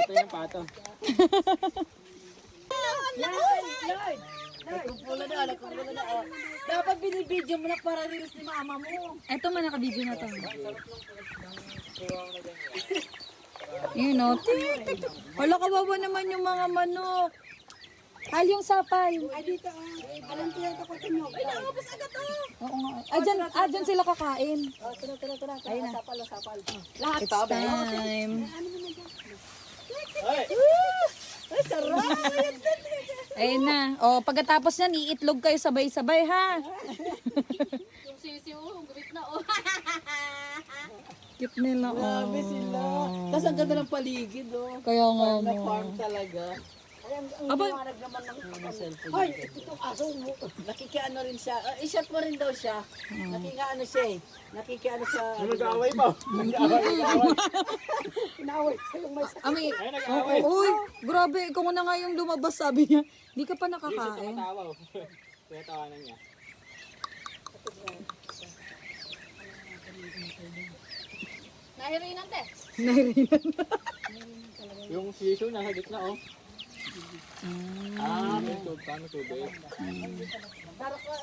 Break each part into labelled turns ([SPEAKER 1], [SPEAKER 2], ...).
[SPEAKER 1] Pato yung pato.
[SPEAKER 2] Nagkumpula na. Dapat binibidyo mo na para reels ni mama mo.
[SPEAKER 3] Eto man, naka-video na to. Yun o. Wala, kawawa naman yung mga manok. Hal yung sapal.
[SPEAKER 2] Ay, dito alam ko yan kapag tinyo. Ay, naubos agad to.
[SPEAKER 3] Oo nga. Dyan sila kakain.
[SPEAKER 2] Tara. Ayun na. Sapal. Lahat
[SPEAKER 3] It's
[SPEAKER 2] to,
[SPEAKER 3] time.
[SPEAKER 1] Ay!
[SPEAKER 2] Ay, sarap.
[SPEAKER 3] Ayun na. O, pagkatapos yan, iitlog kayo sabay-sabay, ha?
[SPEAKER 4] Yung sisiw, gumit na oh.
[SPEAKER 3] Cute nila,
[SPEAKER 2] Grabe sila. Tapos ang ganda ng paligid, oh.
[SPEAKER 3] Kaya nga
[SPEAKER 2] Farm na
[SPEAKER 3] mo.
[SPEAKER 2] farm talaga. Ay, ang
[SPEAKER 3] Aba,
[SPEAKER 2] liwanag naman ng cellphone. Ay, itong aso mo. Nakikiano rin siya. I-shot mo rin daw siya. Nakikiano siya eh. Nakikiano sa...
[SPEAKER 1] Nag-aaway pa. Nag-aaway.
[SPEAKER 2] Inaway sa yung may
[SPEAKER 3] Ami,
[SPEAKER 1] Ay, nag-aaway.
[SPEAKER 3] uy, grabe, ikaw na nga yung lumabas, sabi niya. Di ka pa
[SPEAKER 1] Hindi siya
[SPEAKER 3] nakakain.
[SPEAKER 1] tumatawa. Kaya tawanan niya.
[SPEAKER 4] Nahirinan te.
[SPEAKER 1] Yung sisiw nasa gitna, oh. May tubig.
[SPEAKER 4] Darak na.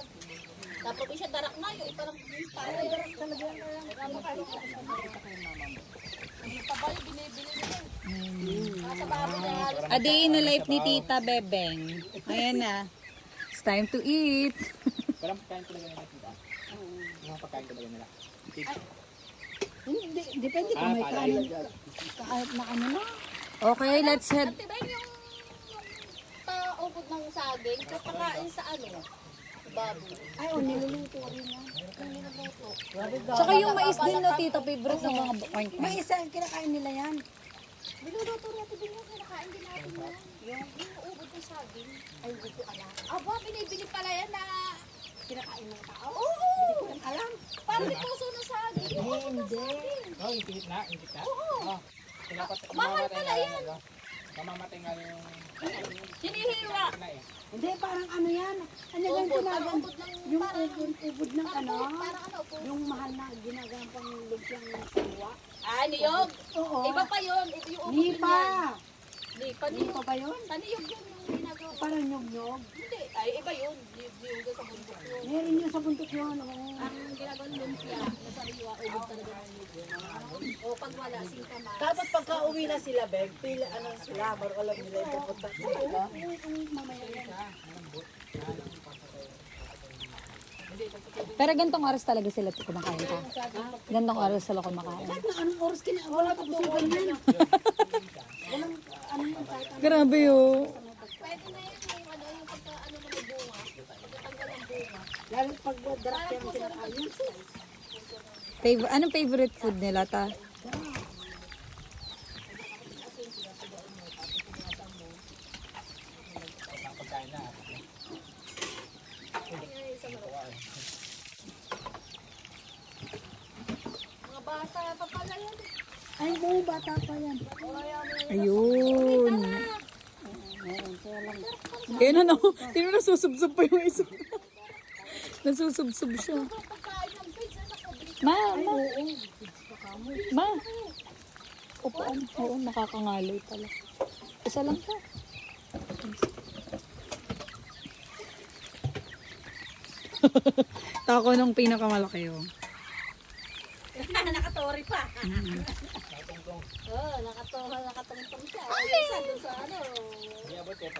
[SPEAKER 4] Dapat siya darak na yung iparang tayo. Darak talaga yan. Ano kayo? Ang tabay, binibili nila. Nasa baboy na halos.
[SPEAKER 3] A day in the life ni Tita Bebeng. Ayan na. It's time to eat.
[SPEAKER 1] Parang pagkain talaga nila, tita. Mga pagkain talaga nila.
[SPEAKER 2] Hindi, depende kung may kanin. Kahit na ano na.
[SPEAKER 3] Okay, let's head.
[SPEAKER 4] Ate ba yung paubod ng saging? Kapakain sa ano? Baboy.
[SPEAKER 2] Ay, niluluto rin yan.
[SPEAKER 4] Yung niluto.
[SPEAKER 3] Tsaka yung mais din, no, Tita, favorite ng mga oink.
[SPEAKER 2] May isa, kinakain nila yan.
[SPEAKER 4] Niluluto natin din yung kinakain din natin yan. Yung ubod ng saging. Ay, hindi ko alam. Aba, binibili pala yan na
[SPEAKER 2] Kinakain ng tao?
[SPEAKER 4] oo!
[SPEAKER 2] Hindi ko lang alam.
[SPEAKER 4] Parang may puso ng saging. Yung ubod ng
[SPEAKER 2] Hindi.
[SPEAKER 4] saging.
[SPEAKER 1] Oh, yung gitna? Yung gitna?
[SPEAKER 4] Oo.
[SPEAKER 1] Dapat
[SPEAKER 4] Mahal pala yan.
[SPEAKER 1] Mamamatay nga yung...
[SPEAKER 4] Hinihiwa.
[SPEAKER 1] gitna eh.
[SPEAKER 2] Hindi, parang ano yan. Ano yung
[SPEAKER 4] Ubod,
[SPEAKER 2] tinagan?
[SPEAKER 4] parang ubod ng...
[SPEAKER 2] Yung
[SPEAKER 4] parang,
[SPEAKER 2] ubod ng ano?
[SPEAKER 4] parang ano po?
[SPEAKER 2] Yung mahal na ginagawa pang lumpiang sawa.
[SPEAKER 4] Ah, niyog.
[SPEAKER 2] Oo.
[SPEAKER 4] Iba pa yun. Iba yung ubod
[SPEAKER 2] Nipa.
[SPEAKER 4] niyan. Nipa,
[SPEAKER 2] Nipa
[SPEAKER 4] niyog.
[SPEAKER 2] ba yun?
[SPEAKER 4] Sa niyog yun yung ginagawa.
[SPEAKER 2] Parang nyog-nyog.
[SPEAKER 4] Hindi. Ay, iba yun. Niyog sa bundok yun.
[SPEAKER 2] Meron yun sa buntot yun. Oo.
[SPEAKER 4] Ang ginagawa ng lumpia, nasa riwa, ubod talaga ng niyog yun. O pag wala, singkamas.
[SPEAKER 2] Tapos pagka uwi na sila, Beg, pila ano sila, baro alam nila yung pupunta sila. Mamaya yan.
[SPEAKER 3] Pero gantong oras talaga sila kumakain ka. Gantong oras sila kumakain.
[SPEAKER 2] Kahit na anong oras wala pa po siya ganyan. Walang ano yung kahit ano.
[SPEAKER 3] Grabe yun.
[SPEAKER 4] Pwede na yun yung ano, yung pagka ano na may bunga. Pagkatanggal ang bunga.
[SPEAKER 2] Lalo pag darak yan kinakain.
[SPEAKER 3] Anong favorite food nila, ta?
[SPEAKER 1] Pagkain na.
[SPEAKER 4] Mga bata, papala yan.
[SPEAKER 2] Ay, buong bata pa yan.
[SPEAKER 3] Ayun. Kaya na, tingnan na susubsob pa yung isa. Nasusubsob siya.
[SPEAKER 4] Pagkain ng pigs, ano ko, bilis.
[SPEAKER 3] Ma. Upuan. Oo, nakakangaloy pala. Isa lang siya. Tako nung pinakamalaki oh.
[SPEAKER 4] Nakatori pa. Oo, nakatungtong siya. Isa dun sa ano.
[SPEAKER 1] Hindi abot eh.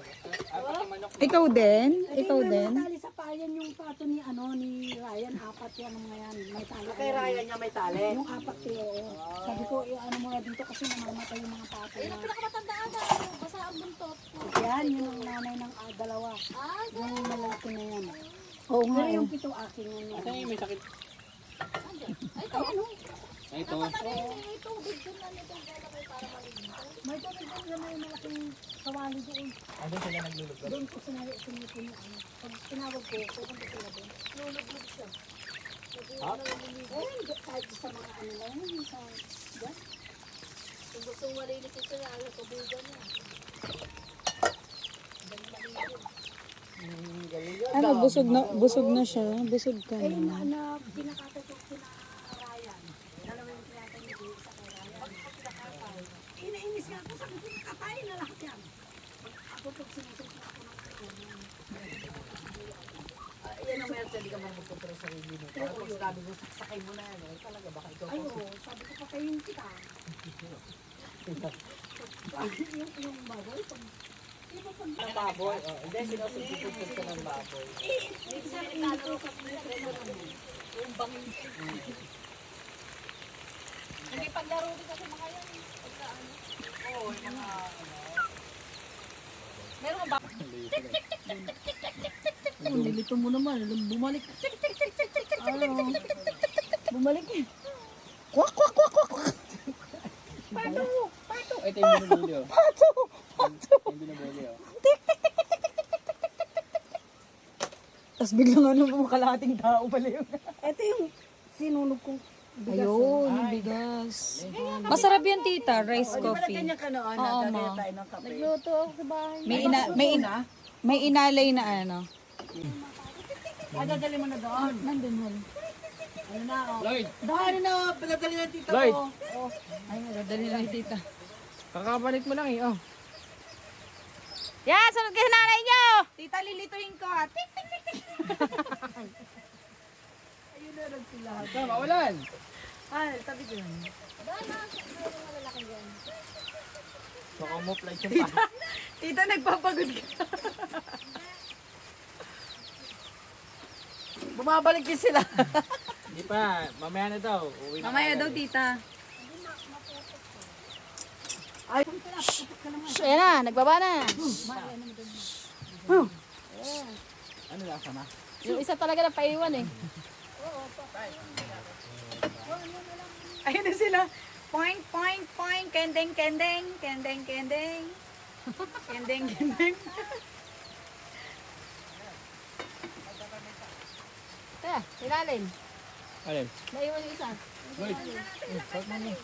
[SPEAKER 1] Pati manok.
[SPEAKER 3] Ikaw din? Ikaw din?
[SPEAKER 2] May tali sa payan yung pato ni ano ni Ryan, apat yan mga yan. May tali.
[SPEAKER 5] Kay Ryan niya may tali.
[SPEAKER 2] Yung apat kilo. Sabi ko, ano mo na dito kasi namamatay yung mga pato
[SPEAKER 4] Ayun
[SPEAKER 2] na.
[SPEAKER 4] ang pinakamatandaan na. Basa ang buntot.
[SPEAKER 2] Yan, yun ang nanay ng dalawa.
[SPEAKER 4] Ah,
[SPEAKER 2] Yung malalaki na yan.
[SPEAKER 3] Oo nga
[SPEAKER 2] Pero
[SPEAKER 3] eh.
[SPEAKER 2] yung pito akin yan.
[SPEAKER 1] Asan yung may sakit?
[SPEAKER 4] andyan. Ay, ito. Ano?
[SPEAKER 1] Ay, ito.
[SPEAKER 4] May tubig dun na nitong lalaki para malinis.
[SPEAKER 2] May tubig doon na may malaking kawali doon.
[SPEAKER 1] Andun sila naglulubog.
[SPEAKER 2] Doon ko sinipin yung ano. Pag tinawag ko, pupunta sila doon.
[SPEAKER 4] Lulubog siya.
[SPEAKER 1] Ha?
[SPEAKER 2] Eh, kahit sa mga ano na yun, sa gas.
[SPEAKER 4] Kung gustong malinis ito na, ano, tubigan niya. Dahil malinis.
[SPEAKER 3] Ano, busog na siya. Busog ka
[SPEAKER 2] Eh,
[SPEAKER 3] na.
[SPEAKER 2] pinakatutok ko na Ryan. Dalawa yung pinatay ni Dave sa kay Ryan. Inainis nga ako, Kakain na lahat yan. Ako pag sinusunod ako ng yan ang meron, hindi ka man magkontrol sa sarili mo. Pero kung sabi mo, sakay mo na yan, talaga baka ikaw
[SPEAKER 4] Ay, oo. Sabi ko patayin kita. Yung baboy, pag...
[SPEAKER 2] ng baboy. Hindi, sinusunod ka ng baboy.
[SPEAKER 4] Minsan, lalo sa yung bangin. Hindi paglaro din kasi mga yan. Pagka ano.
[SPEAKER 2] Oo, yung mga
[SPEAKER 4] Meron ka ba?
[SPEAKER 3] Oh, nilito mo naman. Bumalik. Ano? Bumalik eh. Kwak, kwak, kwak, kwak, kwak.
[SPEAKER 1] Ito yung binubuli oh.
[SPEAKER 3] Pato! Pato!
[SPEAKER 1] Yung binubuli oh.
[SPEAKER 3] Tapos biglang ano mo kalahating tao pala yun.
[SPEAKER 2] ito yung sinunog kong bigas.
[SPEAKER 3] Ayun, yung bigas. Masarap yan, tita. Rice
[SPEAKER 2] Di ba na
[SPEAKER 3] coffee.
[SPEAKER 2] ganyan ka noon?
[SPEAKER 3] Oo,
[SPEAKER 2] Nagkakaya
[SPEAKER 3] ma.
[SPEAKER 2] tayo ng kape.
[SPEAKER 4] Nagluto ako sa bahay.
[SPEAKER 3] May inalay na ano.
[SPEAKER 2] Ay, dadali mo na doon.
[SPEAKER 3] Nandun hon.
[SPEAKER 2] Ano na, oh.
[SPEAKER 1] Lloyd!
[SPEAKER 2] Dahil na, pinadali na tita
[SPEAKER 1] Lloyd!
[SPEAKER 2] ko. Oh.
[SPEAKER 3] Ay, nadali na yung tita.
[SPEAKER 1] Kakabalik mo lang eh oh.
[SPEAKER 3] Yan, sunod kayo nanay nyo! Tita, lilituhin ko. Tik, tik, tik, tik.
[SPEAKER 2] Ayun na, nagsilahat.
[SPEAKER 1] Ito, mawalan!
[SPEAKER 2] Ay, tabi ko yun.
[SPEAKER 4] Dahil na, siguro mga lalaki yan.
[SPEAKER 1] Baka mo flight yung pa.
[SPEAKER 3] Tita, nagpapagod ka.
[SPEAKER 2] Bumabalik din sila.
[SPEAKER 1] Hindi pa, mamaya na daw. Uwi na
[SPEAKER 3] Mamaya
[SPEAKER 1] agad
[SPEAKER 3] daw,
[SPEAKER 1] eh.
[SPEAKER 3] tita.
[SPEAKER 2] Ay,
[SPEAKER 3] Ayan na, nagbaba na.
[SPEAKER 1] Ano lasa na?
[SPEAKER 3] Yung isa talaga na paiwan eh. Ayun na sila. Point, point, point. Kendeng, kendeng. Kendeng, kendeng. Kendeng, kendeng.
[SPEAKER 4] Kaya, ilalim.
[SPEAKER 1] Alin?
[SPEAKER 4] Naiwan yung isa.
[SPEAKER 1] Lloyd! Start mo niya.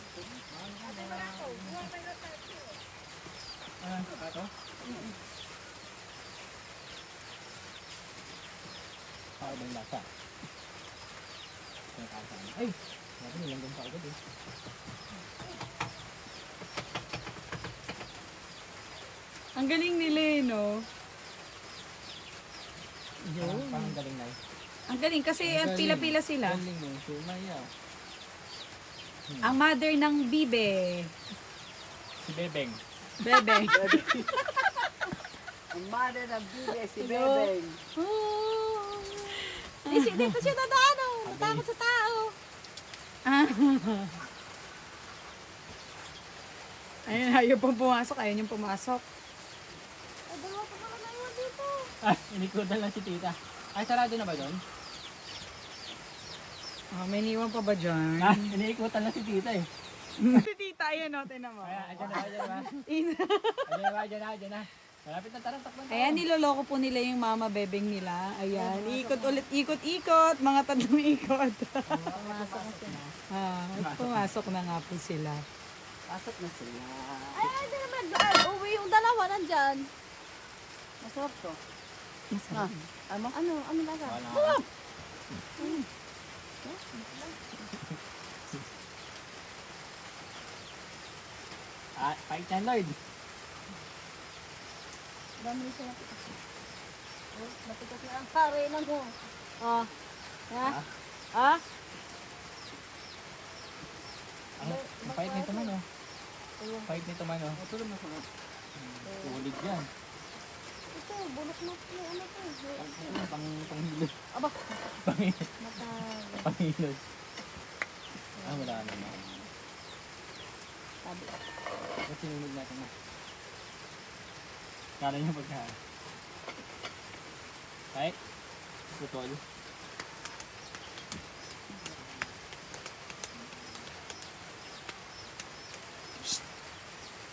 [SPEAKER 1] Ito? Ano ba yung lasa? Ay! Natin nilanggam pa agad eh.
[SPEAKER 3] Ang galing nila eh, no?
[SPEAKER 1] Parang galing na eh.
[SPEAKER 3] Ang galing kasi pila-pila sila.
[SPEAKER 1] Galing mo, sumay ah.
[SPEAKER 3] Ang mother ng bibe.
[SPEAKER 1] Si Bebeng.
[SPEAKER 3] Bebe.
[SPEAKER 2] ang mother ng bibe, si Bebeng.
[SPEAKER 4] Dito siya dadaan, oh. Natakot sa tao.
[SPEAKER 3] Ayun, ayaw pong pumasok. Ayaw niyong pumasok.
[SPEAKER 4] Ay, dalawa pa naman naiwan dito.
[SPEAKER 1] Ay, inikutan lang si tita. Ay, sarado na ba doon?
[SPEAKER 3] May niwan pa ba dyan?
[SPEAKER 1] Ah, iniikutan lang si tita eh.
[SPEAKER 3] Si tita, ayun o, tinan mo.
[SPEAKER 1] Kaya, andyan na, andyan na. Andyan na. Malapit na, tarang takbo na.
[SPEAKER 3] Ayan, niloloko po nila yung mama bebeng nila. Ayan, ikot ulit, ikot-ikot. Mga tatlong ikot. Pumasok na nga po sila.
[SPEAKER 2] Pasok na sila.
[SPEAKER 4] Ay, hindi naman. Uwi yung dalawa nandyan.
[SPEAKER 2] Masarap to.
[SPEAKER 3] Masarap.
[SPEAKER 4] Ano lasa?
[SPEAKER 1] Wala. Ah, fight yan, Lloyd.
[SPEAKER 4] Dami siya. Oh, matigas na ang pare lang mo. Oh. Ha?
[SPEAKER 3] Ah?
[SPEAKER 1] Ang fight nito man, oh. Fight nito man, oh.
[SPEAKER 2] Ito rin masarap.
[SPEAKER 1] Ulit yan.
[SPEAKER 4] Ito, bulok na po. Ano to?
[SPEAKER 1] Panghilod.
[SPEAKER 4] Aba.
[SPEAKER 1] Panghilod.
[SPEAKER 4] Matay.
[SPEAKER 1] Panghilod. Ah, wala naman.
[SPEAKER 4] Sabi.
[SPEAKER 1] Ba't sinunod natin na? Kala niyo pagka... Kahit? Putol.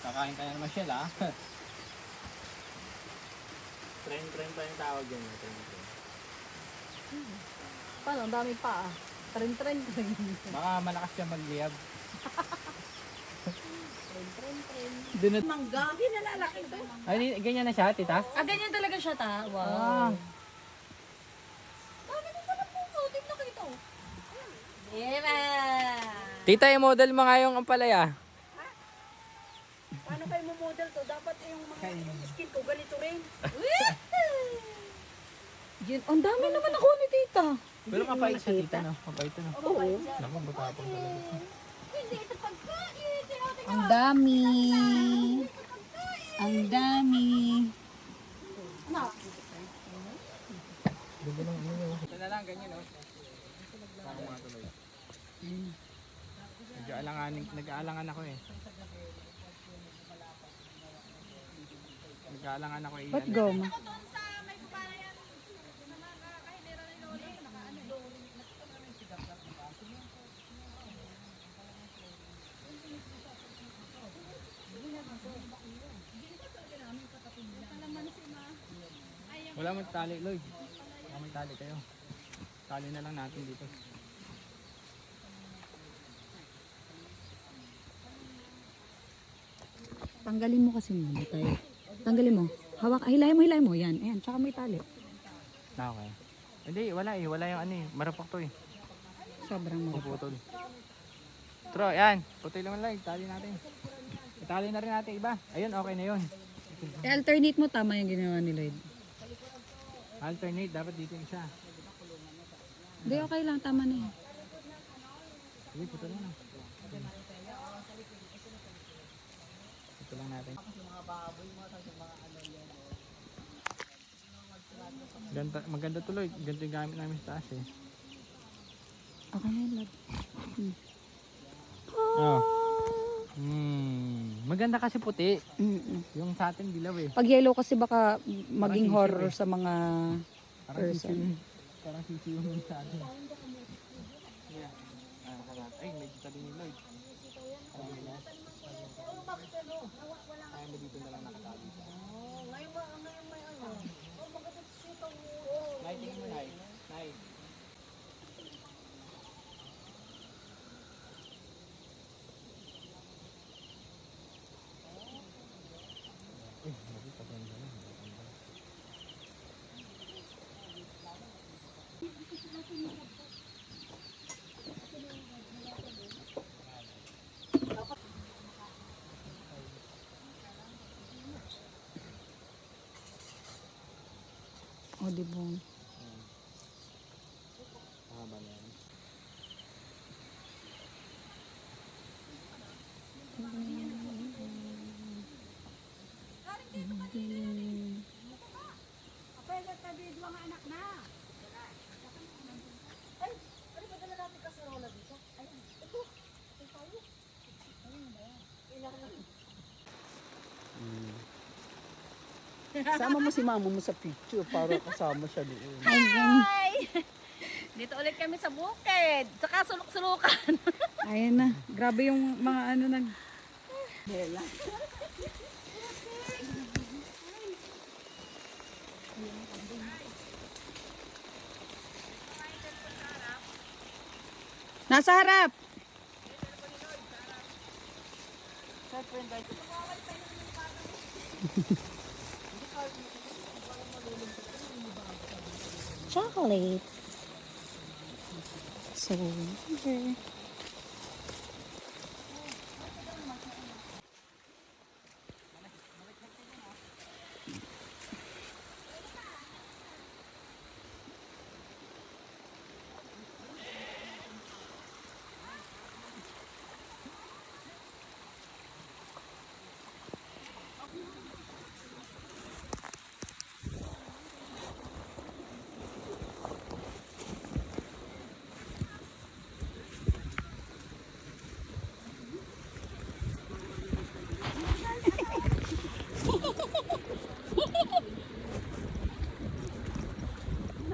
[SPEAKER 1] Kakain ka na naman siya, ha? Tren pa yung tawag yan.
[SPEAKER 4] Paano? Ang dami pa ah. Tren.
[SPEAKER 1] Baka malakas siya magliyab.
[SPEAKER 4] Tren.
[SPEAKER 2] Mangga. Hindi na lalaki to.
[SPEAKER 1] Ay, ganyan na siya, tita?
[SPEAKER 3] Ah, ganyan talaga siya ta. Wow.
[SPEAKER 1] Ah.
[SPEAKER 4] Dami din pala po. Tingnan ko ito.
[SPEAKER 3] Yeah.
[SPEAKER 1] Tita, i-model mo nga yung ampalaya.
[SPEAKER 2] Paano kayo poodle to, dapat yung mga skin ko ganito rin.
[SPEAKER 3] Yun, ang dami naman ako ni tita.
[SPEAKER 1] Pero mapait siya tita, no? Mapait to, no?
[SPEAKER 2] Oo.
[SPEAKER 1] Naku, matapang talaga.
[SPEAKER 4] Hindi ito pagkain. Tinote
[SPEAKER 3] Ang dami. Ang dami.
[SPEAKER 1] Ito na lang, ganyan, no? Bago mga tuloy. Nag-aalangan ako eh. Nag-aalangan ako eh.
[SPEAKER 3] Ba't goma?
[SPEAKER 1] Wala mo tali, Lloyd. Wala mo tali kayo. Tali na lang natin dito.
[SPEAKER 3] Tanggalin mo kasi muna tayo. Tanggalin mo. Hawak, hilahin mo. Yan, ayan. Tsaka may tali.
[SPEAKER 1] Okay. Hindi, wala eh. Wala yung ano eh. Marapak to eh.
[SPEAKER 3] Sobrang marupok.
[SPEAKER 1] Puputol. Tro, yan. Putol lang lang. Tali natin. Itali na rin natin iba. Ayun, okay na yun.
[SPEAKER 3] I-alternate mo, tama yung ginawa ni Lloyd.
[SPEAKER 1] Alternate. Dapat dito yung isa.
[SPEAKER 3] Hindi, okay lang. Tama na yun.
[SPEAKER 1] Sige, putol na. Ito lang natin. Maganda tuloy. Ganito yung gamit namin sa taas eh.
[SPEAKER 3] Okay na yun, Lloyd.
[SPEAKER 1] Oh. Maganda kasi puti.
[SPEAKER 3] Mm-mm.
[SPEAKER 1] Yung sa atin dilaw eh.
[SPEAKER 3] Pag yellow kasi baka maging
[SPEAKER 1] sisiw
[SPEAKER 3] horror
[SPEAKER 1] eh.
[SPEAKER 3] sa mga
[SPEAKER 1] Parang
[SPEAKER 3] person.
[SPEAKER 1] sisiw. Parang sisiw yung sa atin. Yeah. Ay, medyo tabi ni Lloyd. Parang ganyan. Ay, mo dito na lang nakatabi.
[SPEAKER 2] Ngayon may ano.
[SPEAKER 1] Nay, tingin mo, Nay. Nay.
[SPEAKER 3] O, di ba?
[SPEAKER 1] Mahaba na yan.
[SPEAKER 2] Sama mo si mama mo sa picture para kasama siya doon.
[SPEAKER 3] Hi!
[SPEAKER 4] Dito ulit kami sa bukid. Saka sulok-sulukan.
[SPEAKER 3] Ayan na. Grabe yung mga ano nag...
[SPEAKER 2] Bella.
[SPEAKER 3] Nasa harap! Chocolate. So, okay.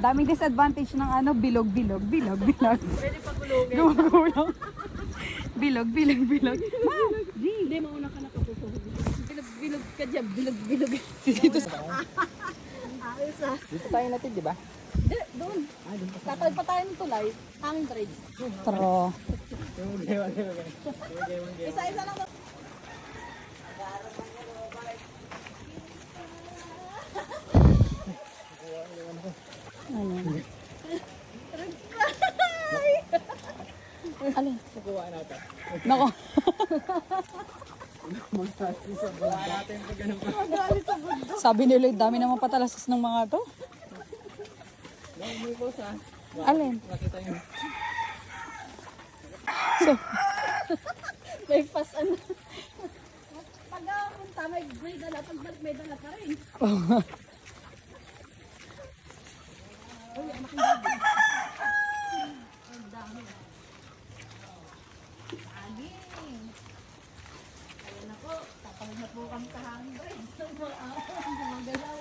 [SPEAKER 3] Daming disadvantage ng ano, bilog. Pwede pa gulungin. Gumagulong. bilog. Ma'am!
[SPEAKER 2] Hindi, mauna ka na kapupulog. Bilog ka dyan, bilog.
[SPEAKER 3] Dito sa...
[SPEAKER 1] Dito tayo natin, di ba?
[SPEAKER 2] Doon. Tatawid pa tayo ng tulay. Hangin bridge.
[SPEAKER 3] Tro.
[SPEAKER 2] Isa-isa lang.
[SPEAKER 3] Ano? Alin?
[SPEAKER 1] Kukuha natin.
[SPEAKER 3] Nako. Sabi ni Lloyd, dami naman patalasas ng mga to.
[SPEAKER 1] May boss ah.
[SPEAKER 3] Alin?
[SPEAKER 1] Makita nyo.
[SPEAKER 3] So,
[SPEAKER 2] May pas ano. Pag punta, may dala. Pagbalik, may dala ka rin. Ayan na po. Tapos na po kami sa hangin. Gumagalaw.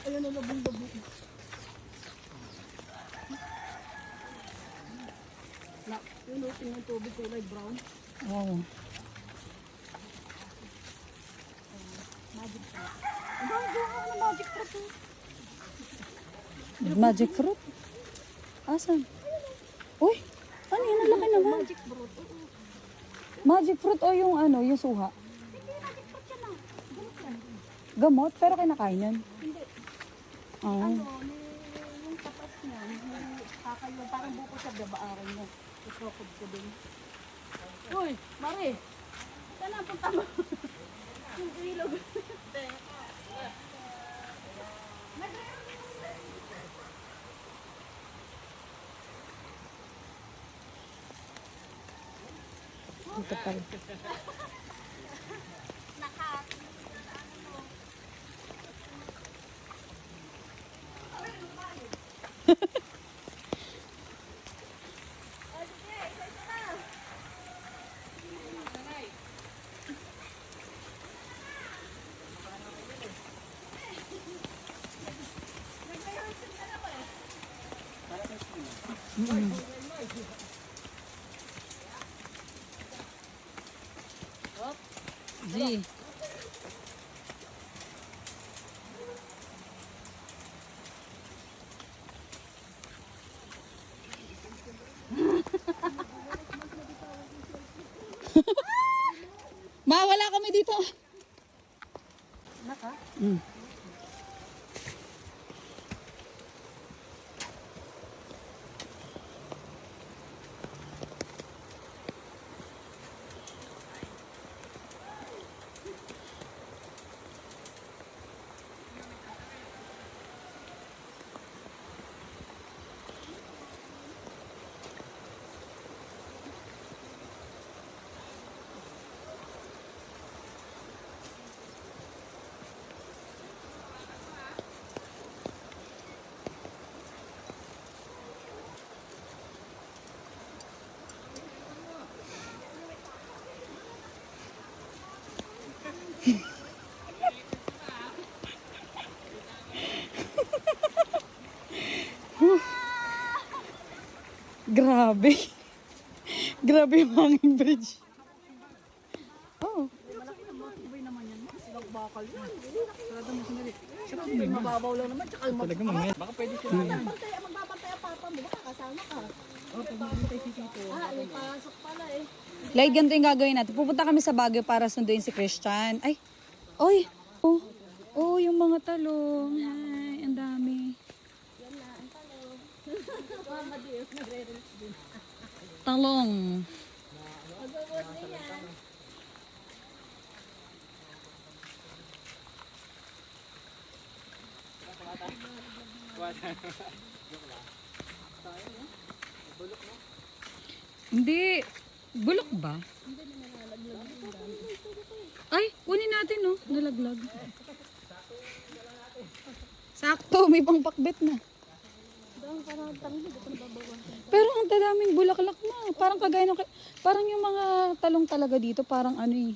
[SPEAKER 2] Ayun na labong-labong. Yun o, tingnan tubig kulay brown.
[SPEAKER 3] oh. Magic fruit? Asan? Uy, ano yun? Ang laki naman.
[SPEAKER 2] Magic fruit.
[SPEAKER 3] Magic fruit o yung ano, yung suha? Gamot? Pero kinakain yun?
[SPEAKER 2] Hindi.
[SPEAKER 3] Oh.
[SPEAKER 2] Ano, yung tapas niya, kakayo, parang buko siya, babaaran niya. Isokod ko din. Uy, Mari! Saan na punta mo? Yung ilog.
[SPEAKER 3] Ito pala. G. Mawala kami dito.
[SPEAKER 2] Naka?
[SPEAKER 3] Mm. Grabe. Grabe yung hanging bridge. Oh.
[SPEAKER 2] Ibay naman yan. Silang bakal yan. Sarado mo sinali. Sarado mo. Mababaw lang naman. Tsaka
[SPEAKER 1] Talaga mga. Baka pwede sila lang.
[SPEAKER 2] magbabantay ang papa mo. Baka kasama ka.
[SPEAKER 1] Oh, pag maghintay si Tito.
[SPEAKER 2] May pasok pala eh.
[SPEAKER 3] Like, ganito yung gagawin natin. Pupunta kami sa Baguio para sunduin si Christian. Ay, oy. Oh, oh yung mga talong. Ay, ang dami.
[SPEAKER 2] Mama Diyos, nagre-release din.
[SPEAKER 3] Talong.
[SPEAKER 2] Magabot niya.
[SPEAKER 3] Hindi. Bulok ba? Ay, kunin natin, no? Nalaglag. Sakto, may pangpakbet na. Pero ang dadaming bulaklak na. Parang kagaya ng... Parang yung mga talong talaga dito, parang ano eh.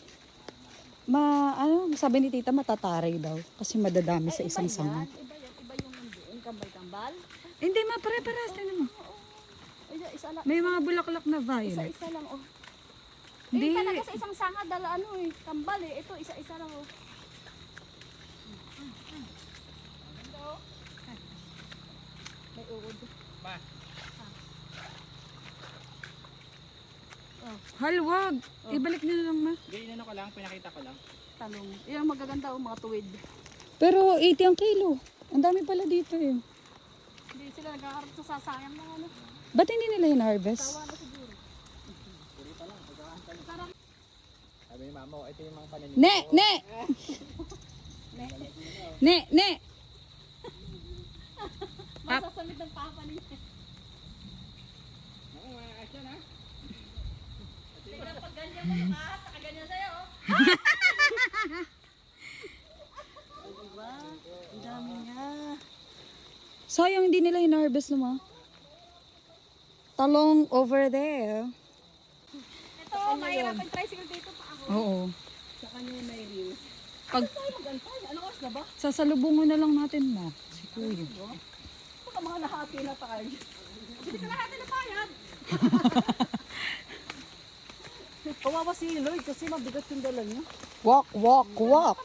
[SPEAKER 3] Sabi ni tita, matataray daw. Kasi madadami sa isang sanga.
[SPEAKER 2] Iba yung nandiyan. Kambal-kambal.
[SPEAKER 3] Hindi, pare-paras. Tignan mo.
[SPEAKER 2] Isa lang.
[SPEAKER 3] May mga bulaklak na violet.
[SPEAKER 2] Isa lang oh.
[SPEAKER 3] Hindi.
[SPEAKER 2] Talaga sa isang sanga dala ano eh. Kambal eh. Ito isa-isa lang oh. May uod.
[SPEAKER 1] Ma.
[SPEAKER 3] Halwag. Ibalik niyo na lang, ma.
[SPEAKER 1] Ganyan ko lang, pinakita ko lang.
[SPEAKER 2] Talong. Yan ang magaganda oh, mga tuwid.
[SPEAKER 3] Pero 80 ang kilo. Ang dami pala dito eh.
[SPEAKER 2] Hindi sila nagkakaroon sa sasayang mga ano.
[SPEAKER 3] Ba't hindi nila in-harvest?
[SPEAKER 2] Tawa na siguro.
[SPEAKER 1] Sabi ni mama, ito yung mga pananim.
[SPEAKER 3] Ne! Ne! Ne! Ne!
[SPEAKER 2] Masasamit ng papa niya.
[SPEAKER 1] Ako, action ha?
[SPEAKER 2] Tingnan pag ganyan mo yung ahas, nakaganyan sa'yo. Diba? Ang dami niya.
[SPEAKER 3] Sayang hindi nila in-harvest naman. Talong over there.
[SPEAKER 2] Ito, mahirap ang tricycle dito pa ako.
[SPEAKER 3] Oo.
[SPEAKER 2] Sa kanya yung may reels.
[SPEAKER 3] Pag
[SPEAKER 2] Tayo mag-antay. Ano oras na ba?
[SPEAKER 3] sasalubungan na lang natin ma. Si Kuya.
[SPEAKER 2] Baka mga nahati na tayo. Hindi ka nahati na payag. Kawawa si Lloyd kasi mabigat yung dala niya.
[SPEAKER 3] Walk, walk, walk.